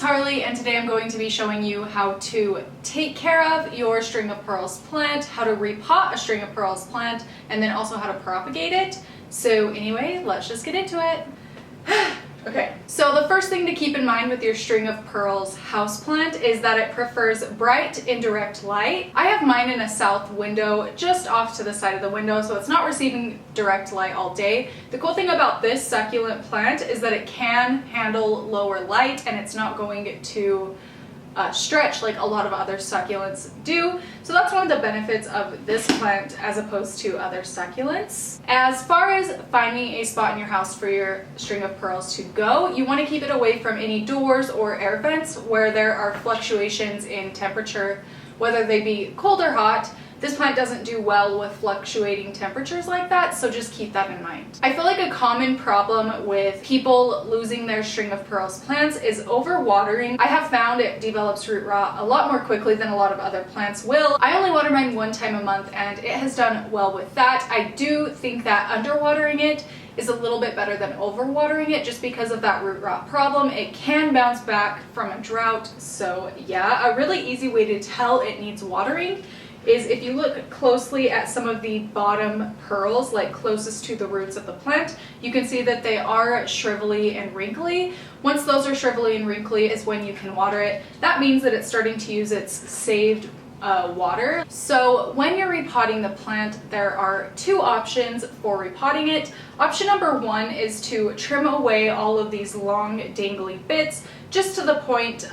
Harley, and today I'm going to be showing you how to take care of your string of pearls plant, how to repot a string of pearls plant, and then also how to propagate it. So anyway, let's just get into it. Okay, so the first thing to keep in mind with your string of pearls houseplant is that it prefers bright indirect light. I have mine in a south window just off to the side of the window, so it's not receiving direct light all day. The cool thing about this succulent plant is that it can handle lower light and it's not going to stretch like a lot of other succulents do. So that's one of the benefits of this plant as opposed to other succulents. As far as finding a spot in your house for your string of pearls to go, you want to keep it away from any doors or air vents where there are fluctuations in temperature, whether they be cold or hot. This plant doesn't do well with fluctuating temperatures like that, so just keep that in mind. I feel like a common problem with people losing their string of pearls plants is overwatering. I have found it develops root rot a lot more quickly than a lot of other plants will. I only water mine one time a month and it has done well with that. I do think that underwatering it is a little bit better than overwatering it just because of that root rot problem. It can bounce back from a drought, so yeah, a really easy way to tell it needs watering is if you look closely at some of the bottom pearls, like closest to the roots of the plant, you can see that they are shrivelly and wrinkly. Once those are shrivelly and wrinkly is when you can water it. That means that it's starting to use its saved water. So when you're repotting the plant, there are two options for repotting it. Option number one is to trim away all of these long dangly bits just to the point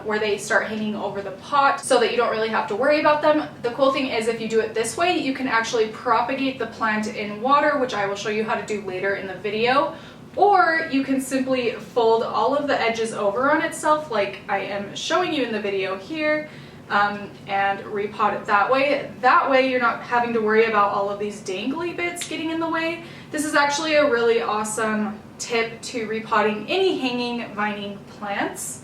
where they start hanging over the pot so that you don't really have to worry about them. The cool thing is if you do it this way, you can actually propagate the plant in water, which I will show you how to do later in the video. Or you can simply fold all of the edges over on itself like I am showing you in the video here. And repot it that way. That way you're not having to worry about all of these dangly bits getting in the way. This is actually a really awesome tip to repotting any hanging vining plants.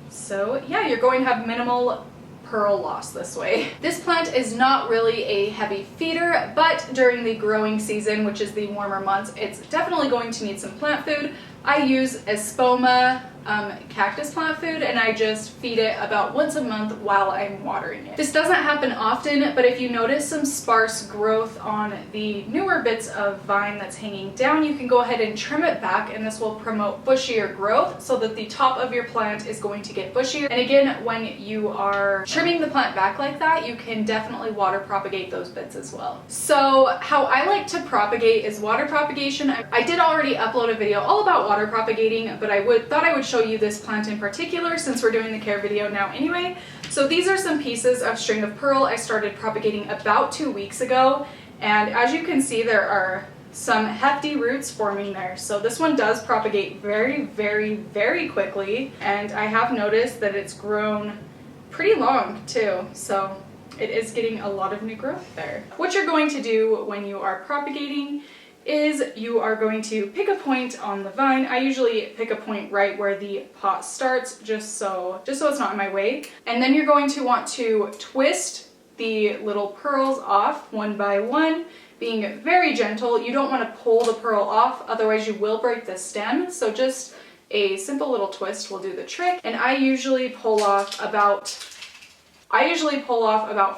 So yeah, you're going to have minimal pearl loss this way. This plant is not really a heavy feeder, but during the growing season, which is the warmer months, it's definitely going to need some plant food. I use Espoma cactus plant food and I just feed it about once a month while I'm watering it. This doesn't happen often, but if you notice some sparse growth on the newer bits of vine that's hanging down, you can go ahead and trim it back and this will promote bushier growth so that the top of your plant is going to get bushier. And again, when you are trimming the plant back like that, you can definitely water propagate those bits as well. So how I like to propagate is water propagation. I did already upload a video all about water propagating, but I thought I would show you this plant in particular since we're doing the care video now anyway. So these are some pieces of string of pearl I started propagating about 2 weeks ago, and as you can see there are some hefty roots forming there. So this one does propagate very, very, very quickly, and I have noticed that it's grown pretty long too, so it is getting a lot of new growth there. What you're going to do when you are propagating is you are going to pick a point on the vine. I usually pick a point right where the pot starts just so it's not in my way. And then you're going to want to twist the little pearls off one by one, being very gentle. You don't want to pull the pearl off, otherwise you will break the stem. So just a simple little twist will do the trick. And I usually pull off about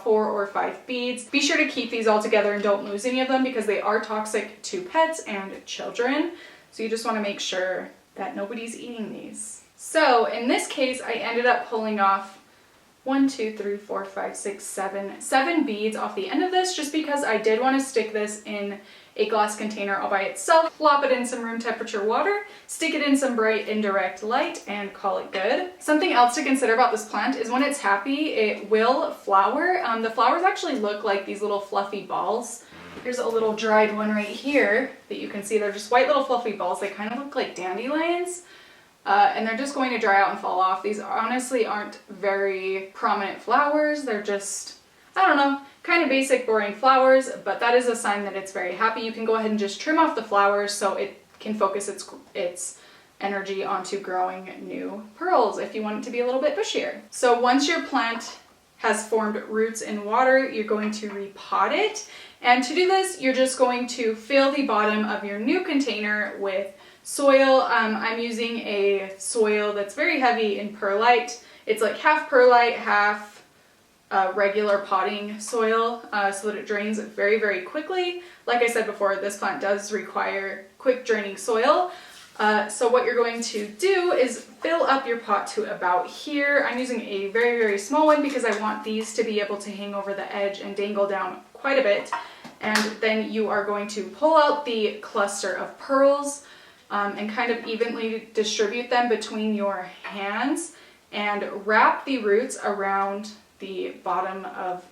4 or 5 beads. Be sure to keep these all together and don't lose any of them because they are toxic to pets and children. So you just want to make sure that nobody's eating these. So in this case, I ended up pulling off 1, 2, 3, 4, 5, 6, 7 beads off the end of this just because I did want to stick this in a glass container all by itself, plop it in some room temperature water, stick it in some bright indirect light, and call it good. Something else to consider about this plant is when it's happy, it will flower. The flowers actually look like these little fluffy balls. Here's a little dried one right here that you can see. They're just white little fluffy balls. They kind of look like dandelions. And they're just going to dry out and fall off. These honestly aren't very prominent flowers. They're just, I don't know, kind of basic, boring flowers, but that is a sign that it's very happy. You can go ahead and just trim off the flowers so it can focus its energy onto growing new pearls if you want it to be a little bit bushier. So once your plant has formed roots in water, you're going to repot it. And to do this, you're just going to fill the bottom of your new container with soil. I'm using a soil that's very heavy in perlite. It's like half perlite, half regular potting soil, so that it drains very, very quickly. Like I said before, this plant does require quick draining soil. So what you're going to do is fill up your pot to about here. I'm using a very, very small one because I want these to be able to hang over the edge and dangle down quite a bit. And then you are going to pull out the cluster of pearls and kind of evenly distribute them between your hands and wrap the roots around the bottom of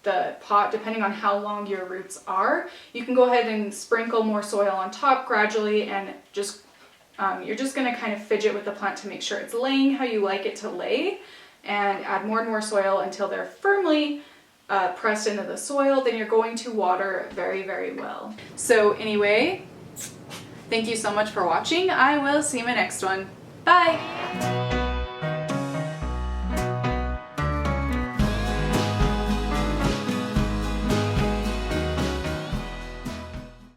the pot, depending on how long your roots are. You can go ahead and sprinkle more soil on top gradually, and just you're just going to kind of fidget with the plant to make sure it's laying how you like it to lay, and add more and more soil until they're firmly pressed into the soil. Then you're going to water very, very well. So anyway, thank you so much for watching. I will see you in my next one. Bye!